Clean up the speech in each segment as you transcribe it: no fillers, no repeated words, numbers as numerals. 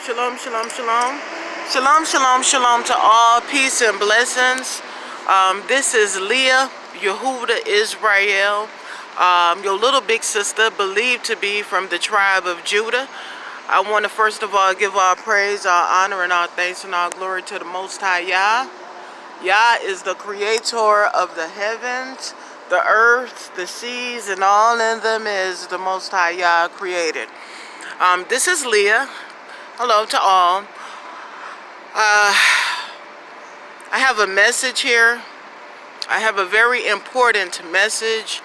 Shalom, shalom, shalom. Shalom, shalom, shalom to all. Peace and blessings. This is YHWH Israel, your little big sister, believed to be from the tribe of Judah. I want to first of all give all praise, all honor, and all thanks and all glory to the Most High Yah. Yah is the creator of the heavens, the earth, the seas, and all in them is the Most High Yah created. This is Leah. Hello to all. I have a message here. I have a very important message.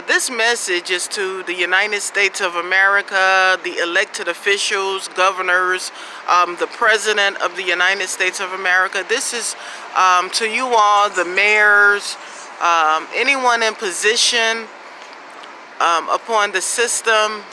This message is to the United States of America, the elected officials, governors, the President of the United States of America. This is to you all, the mayors, anyone in position upon the system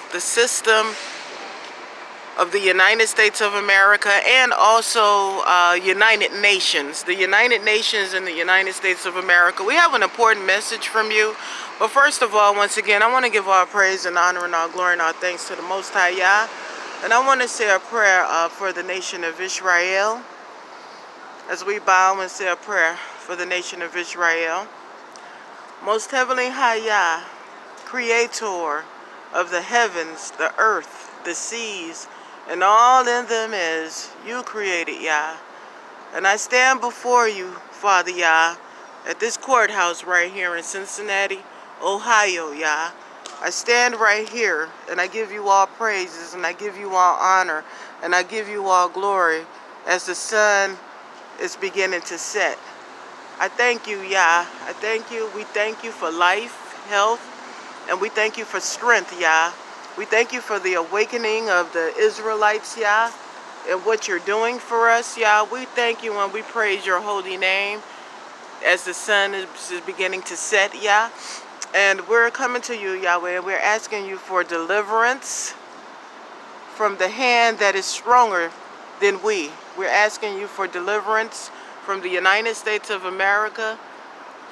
of the United States of America, and also United Nations, the United Nations and the United States of America. We have an important message from you. But first of all, once again, I want to give all praise and honor and all glory and all thanks to the Most High Yah. And I want to say a prayer for the Nation of Yisrael. As we bow and say a prayer for the Nation of Israel. Most Heavenly High Yah, Creator of the heavens, the earth, the seas, and all in them is, you created, Yah. And I stand before you, Father Yah, at this courthouse right here in Cincinnati, Ohio, Yah. I stand right here, and I give you all praises, and I give you all honor, and I give you all glory as the sun is beginning to set. I thank you, Yah. I thank you. We thank you for life, health, and we thank you for strength, Yah. We thank you for the awakening of the Israelites, Yah, and what you're doing for us, Yah. We thank you and we praise your holy name as the sun is beginning to set, Yah. And we're coming to you, Yahweh, and we're asking you for deliverance from the hand that is stronger than we. We're asking you for deliverance from the United States of America,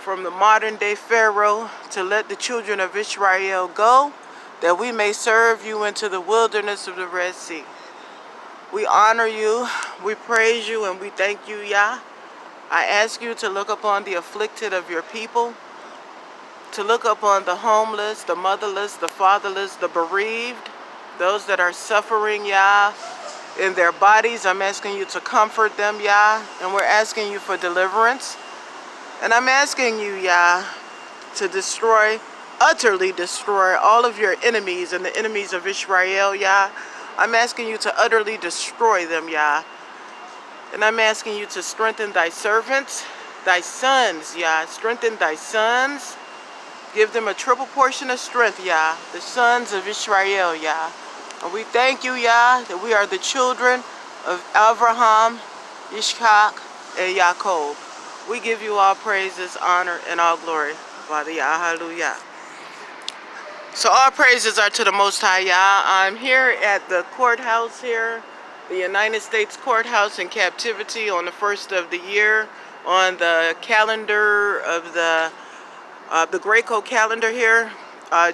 from the modern day Pharaoh, to let the children of Israel go, that we may serve you into the wilderness of the Red Sea. We honor you, we praise you, and we thank you, Yah. I ask you to look upon the afflicted of your people, to look upon the homeless, the motherless, the fatherless, the bereaved, those that are suffering, Yah, in their bodies. I'm asking you to comfort them, Yah, and we're asking you for deliverance. And I'm asking you, Yah, to utterly destroy all of your enemies and the enemies of Israel, Yah. I'm asking you to utterly destroy them, Yah. And I'm asking you to strengthen thy servants, thy sons, Yah. Strengthen thy sons. Give them a triple portion of strength, Yah. The sons of Israel, Yah. And we thank you, Yah, that we are the children of Abraham, Ishak, and Yaakov. We give you all praises, honor, and all glory, Father Yah. Hallelujah. So all praises are to the Most High Yah. I'm here at the courthouse here, the United States courthouse in captivity on the first of the year, on the calendar of the Greco calendar here, the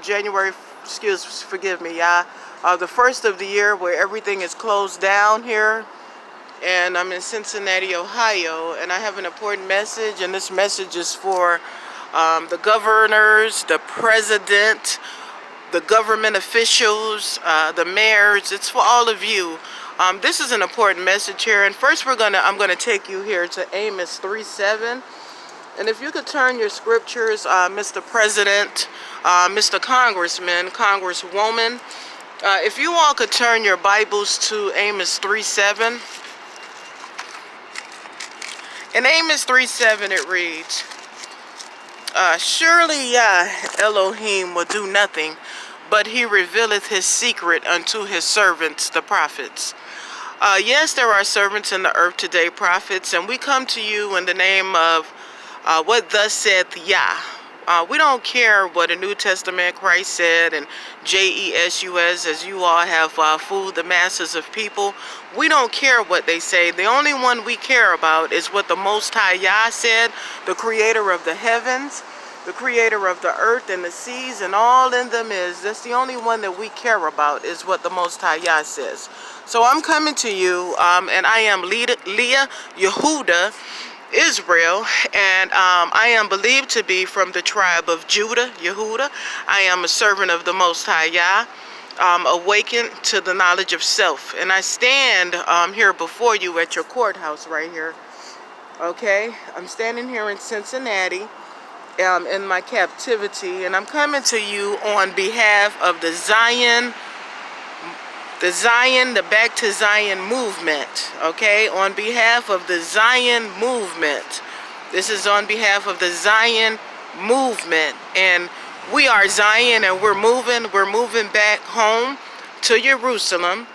first of the year, where everything is closed down here. And I'm in Cincinnati, Ohio, and I have an important message, and this message is for the governors, the president, the government officials, the mayors. It's for all of you. This is an important message here, and first I'm gonna take you here to AMOS 3:7. And if you could turn your scriptures, Mr. President, Mr. Congressman, Congresswoman, if you all could turn your Bibles to AMOS 3:7. In AMOS 3:7 it reads, surely Yah Elohim will do nothing, but he revealeth his secret unto his servants, the prophets. Yes, there are servants in the earth today, prophets, and we come to you in the name of what thus saith Yah. We don't care what the New Testament Christ said and JESUS, as you all have fooled the masses of people. We don't care what they say. The only one we care about is what the Most High Yah said, the creator of the heavens, the creator of the earth and the seas and all in them is. That's the only one that we care about, is what the Most High Yah says. So I'm coming to you, and I am Leah Yehuda Israel, and I am believed to be from the tribe of Judah, Yehuda. I am a servant of the Most High Yah, awakened to the knowledge of self. And I stand here before you at your courthouse right here. Okay, I'm standing here in Cincinnati in my captivity, and I'm coming to you on behalf of the Back to Zion movement, okay? On behalf of the Zion movement. This is on behalf of the Zion movement, and we are Zion, and we're moving back home to Jerusalem.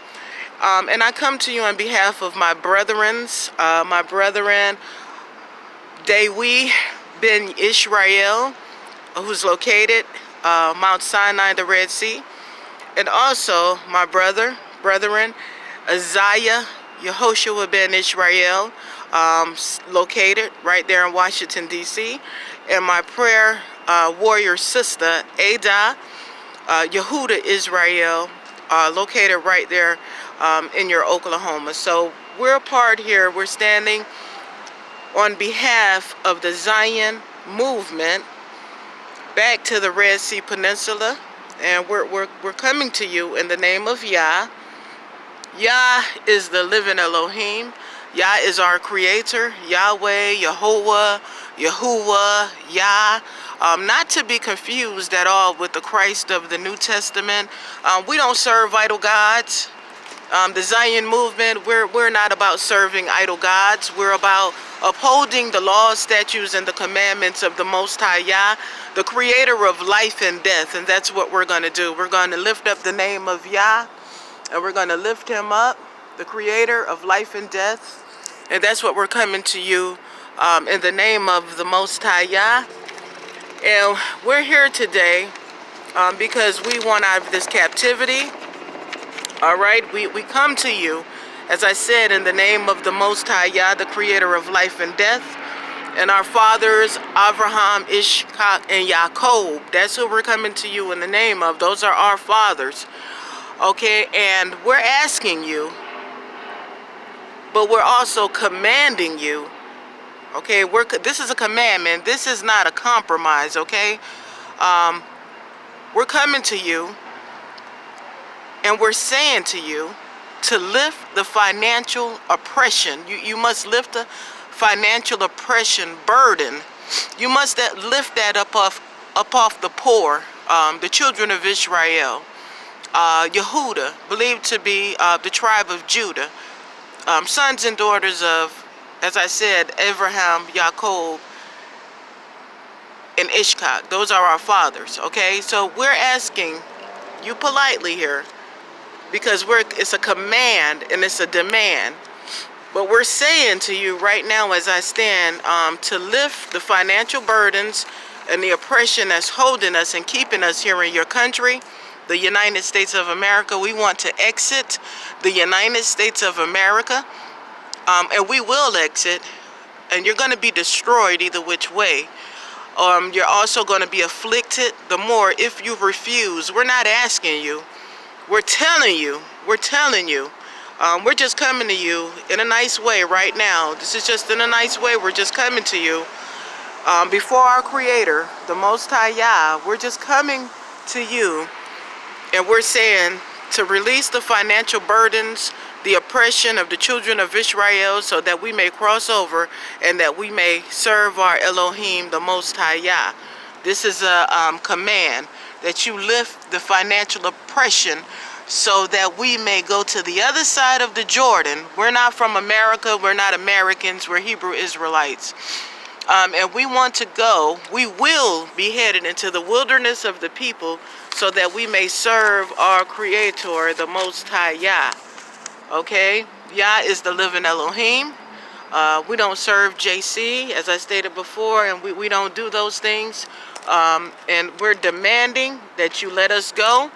And I come to you on behalf of my brethren, Yahweh ben Israel, who's located Mount Sinai, the Red Sea, and also my brethren, Isaiah Yehoshua ben Israel, located right there in Washington, D.C., and my prayer warrior sister, Ada Yehuda Israel, located right there in your Oklahoma. So we're a part here. We're standing on behalf of the Zion movement back to the Red Sea Peninsula, and we're coming to you in the name of Yah. Yah is the living Elohim. Yah is our creator. Yahweh, Yehovah, Yahuwah, Yah. Not to be confused at all with the Christ of the New Testament. We don't serve idol gods. The Zion movement, we're not about serving idol gods. We're about upholding the laws, statutes, and the commandments of the Most High Yah, the creator of life and death. And that's what we're going to do. We're going to lift up the name of Yah, and we're going to lift him up, the creator of life and death. And that's what we're coming to you in the name of the Most High Yah. And we're here today because we want out of this captivity. All right, we come to you, as I said, in the name of the Most High Yah, the creator of life and death, and our fathers, Abraham, Ishak, and Yaakov. That's who we're coming to you in the name of. Those are our fathers, okay? And we're asking you, but we're also commanding you, okay? This is a commandment. This is not a compromise, okay? We're coming to you, and we're saying to you to lift the financial oppression. You must lift the financial oppression burden. You must lift that up off the poor, the children of Israel. Yehuda, believed to be the tribe of Judah, sons and daughters of, as I said, Abraham, Yaakov, and Ishak. Those are our fathers, okay? So we're asking you politely here, because it's a command and it's a demand. But we're saying to you right now, as I stand, to lift the financial burdens and the oppression that's holding us and keeping us here in your country, the United States of America. We want to exit the United States of America, and we will exit, and you're going to be destroyed either which way. You're also going to be afflicted the more if you refuse. We're not asking you. We're telling you. We're just coming to you in a nice way right now. This is just in a nice way. We're just coming to you before our Creator, the Most High Yah. We're just coming to you, and we're saying to release the financial burdens, the oppression of the children of Israel, so that we may cross over and that we may serve our Elohim, the Most High Yah. This is a command that you lift the financial oppression so that we may go to the other side of the Jordan. We're not from America. We're not Americans. We're Hebrew Israelites. And we want to go. We will be headed into the wilderness of the people so that we may serve our Creator, the Most High Yah. Okay? Yah is the living Elohim. We don't serve JC, as I stated before, and we don't do those things. And we're demanding that you let us go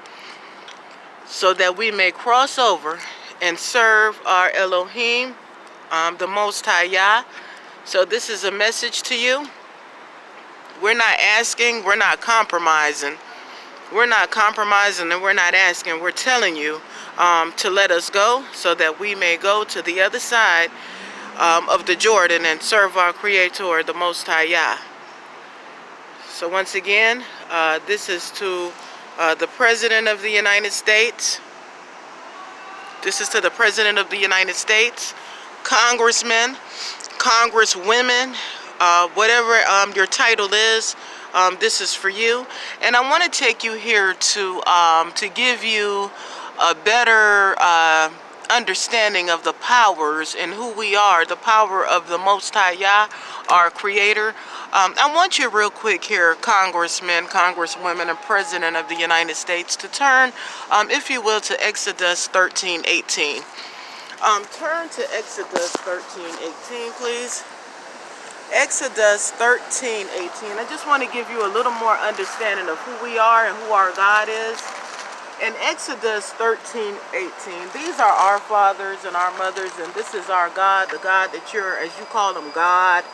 so that we may cross over and serve our Elohim, the Most High Yah. So this is a message to you. We're not asking, we're not compromising. We're not compromising and we're not asking. We're telling you to let us go so that we may go to the other side of the Jordan and serve our Creator, the Most High Yah. So once again, this is to the President of the United States. This is to the President of the United States, congressmen, congresswomen, whatever your title is. This is for you, and I want to take you here to give you a better understanding of the powers and who we are, the power of the Most High Yah, our Creator. I want you real quick here, congressmen, congresswomen, and President of the United States, to turn, if you will, to Exodus 13:18. Turn to Exodus 13:18, please. Exodus 13:18. I just want to give you a little more understanding of who we are and who our God is. In Exodus 13:18, these are our fathers and our mothers, and this is our God, the God that you're, as you call him, God,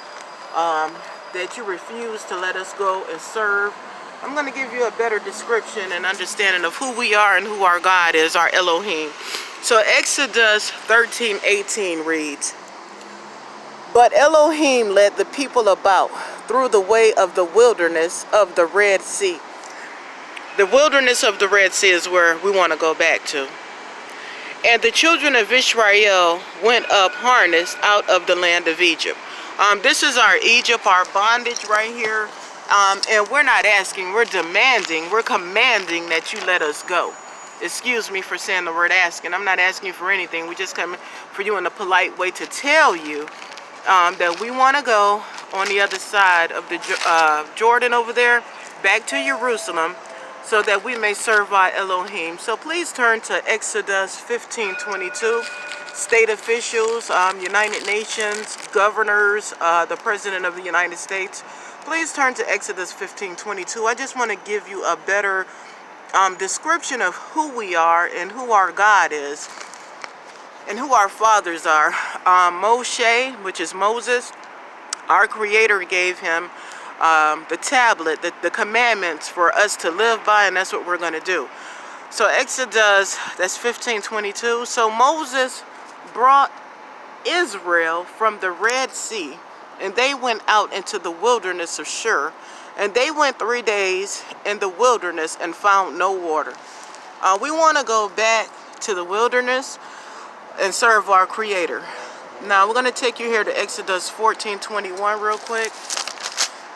that you refuse to let us go and serve. I'm going to give you a better description and understanding of who we are and who our God is, our Elohim. So Exodus 13:18 reads, "But Elohim led the people about through the way of the wilderness of the Red Sea." The wilderness of the Red Sea is where we want to go back to. "And the children of Israel went up harnessed out of the land of Egypt." This is our Egypt, our bondage right here. And we're not asking, we're demanding, we're commanding that you let us go. Excuse me for saying the word asking. I'm not asking you for anything. We just come for you in a polite way to tell you that we want to go on the other side of the Jordan over there, back to Jerusalem, so that we may serve our Elohim. So please turn to Exodus 15:22. State officials, United Nations, governors, the President of the United States. Please turn to Exodus 15:22. I just want to give you a better description of who we are and who our God is and who our fathers are. Moshe, which is Moses, our Creator gave him the tablet, the commandments for us to live by, and that's what we're going to do. So Exodus, that's 15:22. So Moses brought Israel from the Red Sea, and they went out into the wilderness of Shur, and they went 3 days in the wilderness and found no water. We want to go back to the wilderness and serve our Creator. Now we're going to take you here to Exodus 14:21 real quick.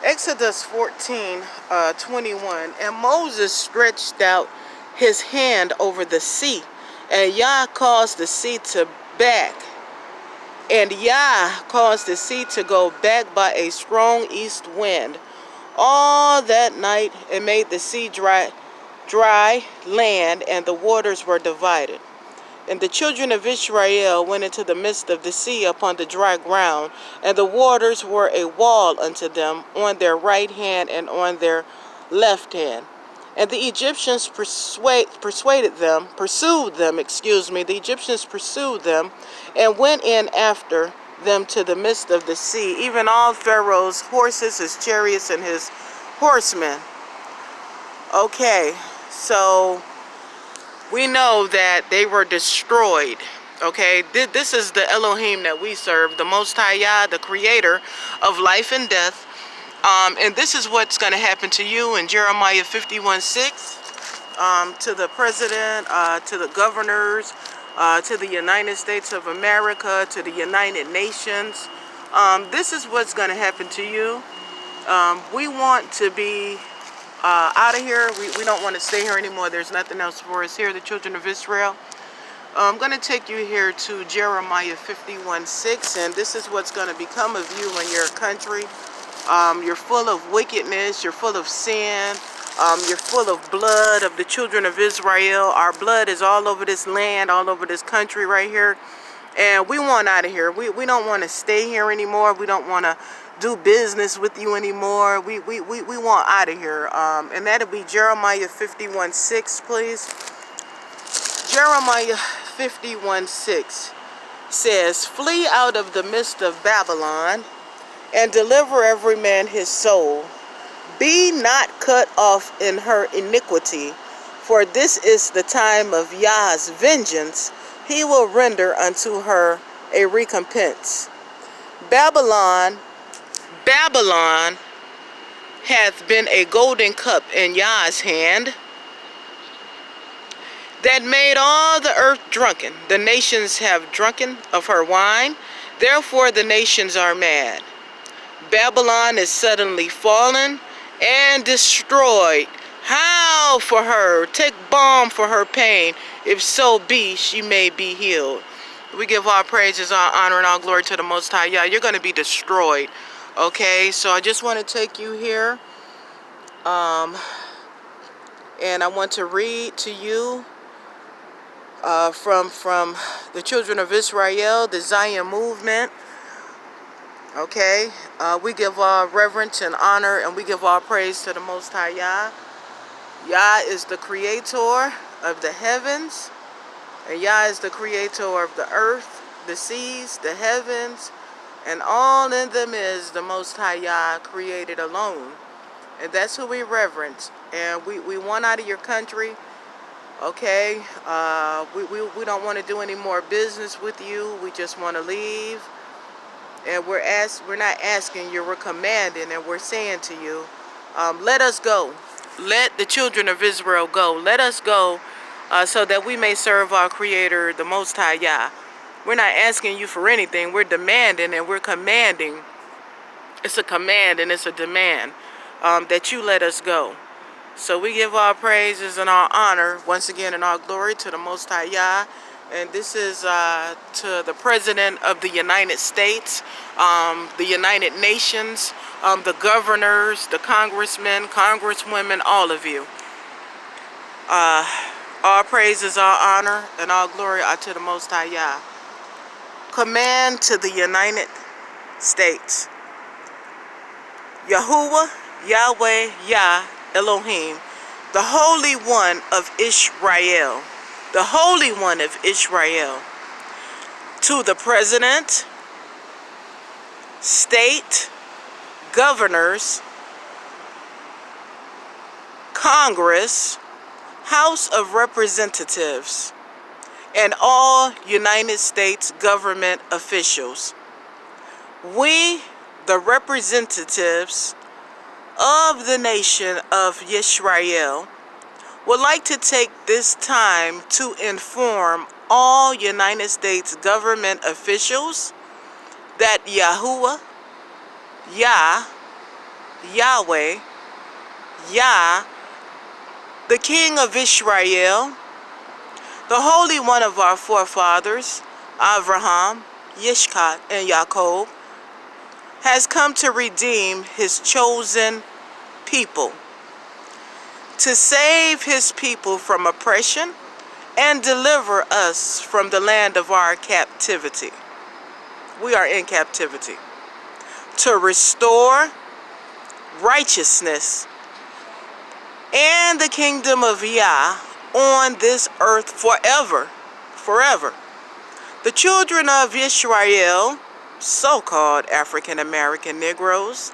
Exodus 14:21. "And Moses stretched out his hand over the sea, and Yah caused the sea to back. And Yah caused the sea to go back by a strong east wind all that night, and made the sea dry land, and the waters were divided. And the children of Israel went into the midst of the sea upon the dry ground, and the waters were a wall unto them on their right hand and on their left hand. And the Egyptians pursued them. The Egyptians pursued them and went in after them to the midst of the sea, even all Pharaoh's horses, his chariots, and his horsemen." Okay, so we know that they were destroyed. Okay, this is the Elohim that we serve, the Most High Yah, the Creator of life and death. And this is what's going to happen to you in Jeremiah 51:6, to the President, to the governors, to the United States of America, to the United Nations. This is what's going to happen to you. We want to be out of here. We don't want to stay here anymore. There's nothing else for us here, the children of Israel. I'm going to take you here to Jeremiah 51:6, and this is what's going to become of you in your country. You're full of wickedness, you're full of sin, you're full of blood of the children of Israel. Our blood is all over this land, all over this country right here, and we want out of here. We don't want to stay here anymore. We don't want to do business with you anymore. We want out of here, and that'll be Jeremiah 51:6, please. Jeremiah 51:6 says, "Flee out of the midst of Babylon, and deliver every man his soul, Be not cut off in her iniquity, for this is the time of Yah's vengeance. He will render unto her a recompense. Babylon hath been a golden cup in Yah's hand, that made all the earth drunken. The nations have drunken of her wine, therefore the nations are mad. Babylon is suddenly fallen and destroyed. Howl for her, take balm for her pain, if so be she may be healed. We give all praises, all honor, and all glory to the Most High. Yeah, you're going to be destroyed. Okay, so I just want to take you here. And I want to read to you from the children of Israel, the Zion movement. Okay, we give all reverence and honor, and we give all praise to the Most High Yah. Yah is the creator of the heavens, and Yah is the creator of the earth, the seas, the heavens, and all in them is the Most High Yah created alone. And that's who we reverence. And we want out of your country. Okay, we don't want to do any more business with you. We just want to leave. And we're not asking you, we're commanding, and we're saying to you, let us go. Let the children of Israel go. Let us go so that we may serve our Creator, the Most High Yah. We're not asking you for anything. We're demanding and we're commanding. It's a command and it's a demand that you let us go. So we give our praises and our honor, once again, and our glory to the Most High Yah. And this is to the President of the United States, the United Nations, the governors, the congressmen, congresswomen, all of you. All praises, all honor, and all glory are to the Most High Yah. Command to the United States. YHWH Elohim, the Holy One of Israel, the Holy One of Israel, to the President, state, governors, Congress, House of Representatives, and all United States government officials. We, the representatives of the Nation of Yisrael, would like to take this time to inform all United States government officials that Yahuwah, Yahweh, Yah, the King of Israel, the Holy One of our forefathers, Abraham, Yitzchak, and Jacob, has come to redeem his chosen people, to save his people from oppression and deliver us from the land of our captivity. We are in captivity. To restore righteousness and the kingdom of Yah on this earth forever. The children of Israel, so-called African American Negros,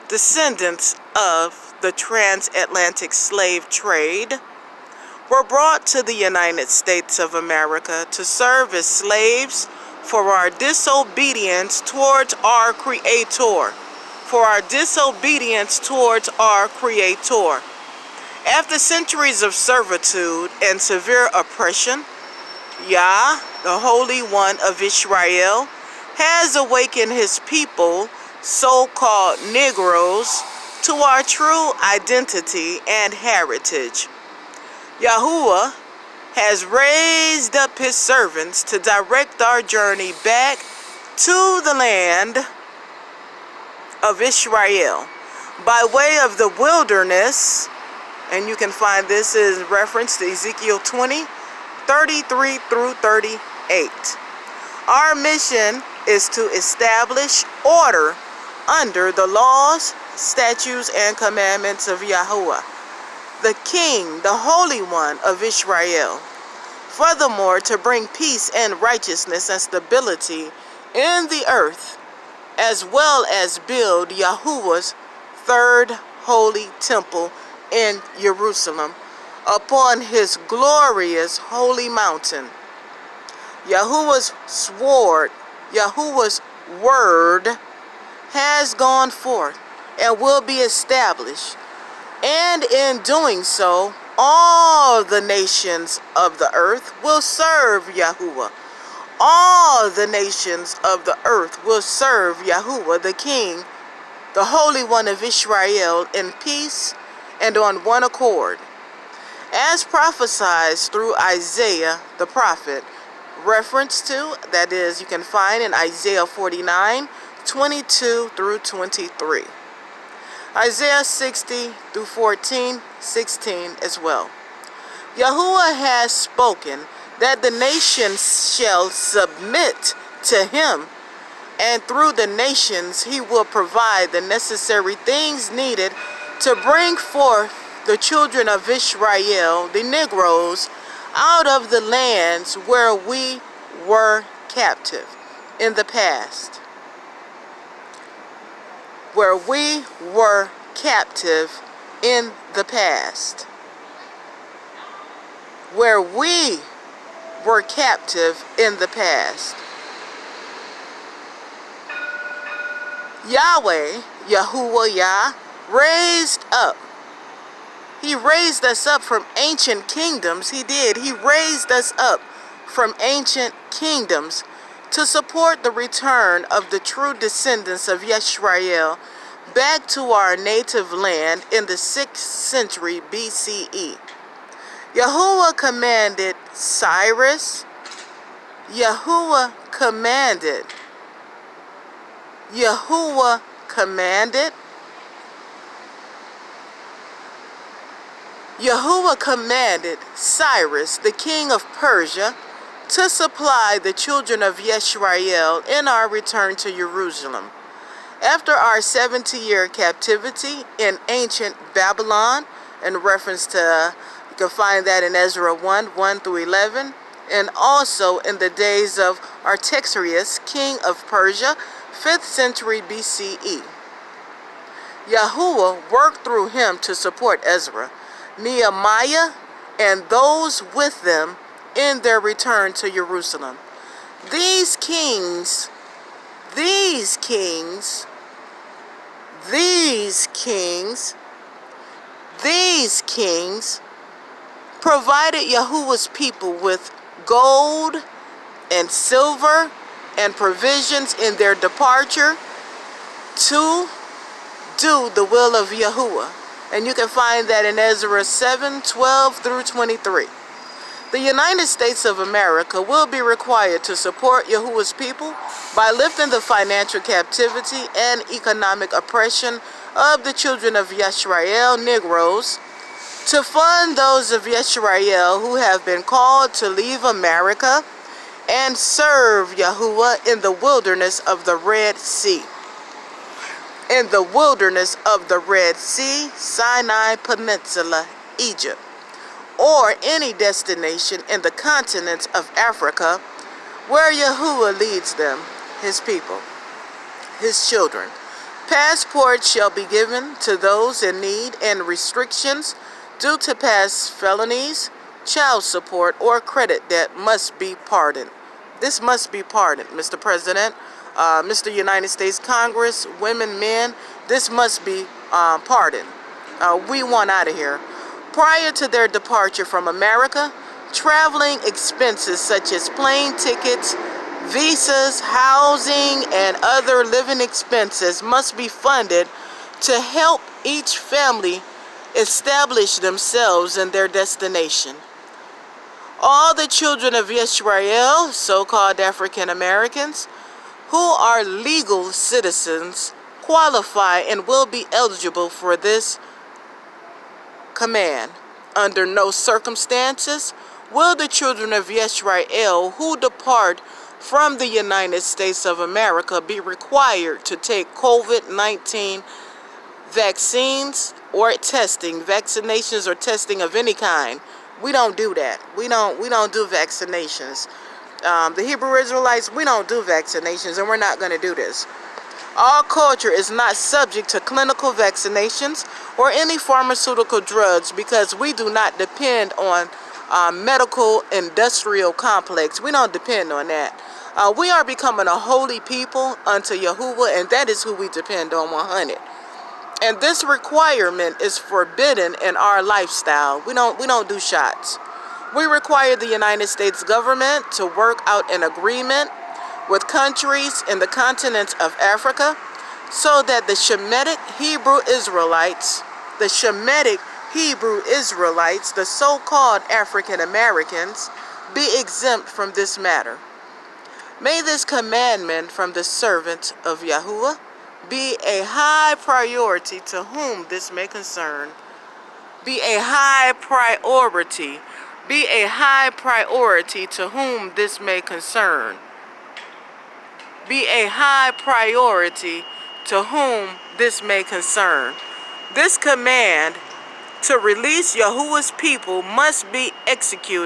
descendants of the Transatlantic Slave Trade, were brought to the United States of America to serve as slaves for our disobedience towards our Creator. After centuries of servitude and severe oppression, Yah, the Holy One of Israel, has awakened his people, so-called Negroes, to our true identity and heritage. Yahuwah has raised up his servants to direct our journey back to the land of Israel by way of the wilderness, and you can find this in reference to Ezekiel 20:33 through 38. Our mission is to establish order under the laws, statutes, and commandments of Yahuwah, the King, the Holy One of Israel. Furthermore, to bring peace and righteousness and stability in the earth, as well as build Yahuwah's third holy temple in Jerusalem, upon his glorious holy mountain. Yahuwah's sword, Yahuwah's word has gone forth and will be established. And in doing so, all the nations of the earth will serve Yahuwah. All the nations of the earth will serve Yahuwah, the King, the Holy One of Israel, in peace and on one accord. As prophesied through Isaiah the prophet, reference to, that is, you can find in Isaiah 49, 22 through 23. Isaiah 60 through 14, 16 as well. Yahuwah has spoken that the nations shall submit to him, and through the nations he will provide the necessary things needed to bring forth the children of Israel, the Negroes, out of the lands where we were captive in the past. Where we were captive in the past. Where we were captive in the past. Yahweh, Yahuwah Yah, raised up. He raised us up from ancient kingdoms. He did. He raised us up from ancient kingdoms to support the return of the true descendants of Yisrael back to our native land in the 6th century BCE. Yahuwah commanded Cyrus. Yahuwah commanded Cyrus, the king of Persia, to supply the children of Yisrael in our return to Jerusalem. After our 70-year captivity in ancient Babylon, in reference to, you can find that in Ezra 1, 1 through 11, and also in the days of Artaxerxes, king of Persia, 5th century BCE. Yahuwah worked through him to support Ezra, Nehemiah, and those with them in their return to Jerusalem. These kings provided Yahuwah's people with gold and silver and provisions in their departure to do the will of Yahuwah. And you can find that in Ezra 7, 12 through 23. The United States of America will be required to support Yahuwah's people by lifting the financial captivity and economic oppression of the children of Yisrael, Negroes, to fund those of Yisrael who have been called to leave America and serve Yahuwah in the wilderness of the Red Sea. In the wilderness of the Red Sea, Sinai Peninsula, Egypt, or any destination in the continent of Africa where Yahuwah leads them, his people, his children. Passports shall be given to those in need, and restrictions due to past felonies, child support, or credit debt must be pardoned. This must be pardoned, Mr. President, Mr. United States Congress, women, men, this must be pardoned. We want out of here. Prior to their departure from America, traveling expenses such as plane tickets, visas, housing, and other living expenses must be funded to help each family establish themselves in their destination. All the children of Yisrael, so-called African Americans, who are legal citizens, qualify and will be eligible for this command. Under no circumstances will the children of Yisrael who depart from the United States of America be required to take COVID-19 vaccines or testing, vaccinations or testing of any kind. We don't do that. We don't do vaccinations. The Hebrew Israelites, we don't do vaccinations, and we're not going to do this. Our culture is not subject to clinical vaccinations or any pharmaceutical drugs because we do not depend on medical industrial complex. We don't depend on that. We are becoming a holy people unto Yahuwah, and that is who we depend on 100. And this requirement is forbidden in our lifestyle. We don't do shots. We require the United States government to work out an agreement with countries in the continent of Africa so that the Shemitic Hebrew Israelites, the so-called African Americans, be exempt from this matter. May this commandment from the servant of Yahuwah be a high priority to whom this may concern. Be a high priority. Be a high priority to whom this may concern. Be a high priority to whom this may concern. This command to release Yahuwah's people must be executed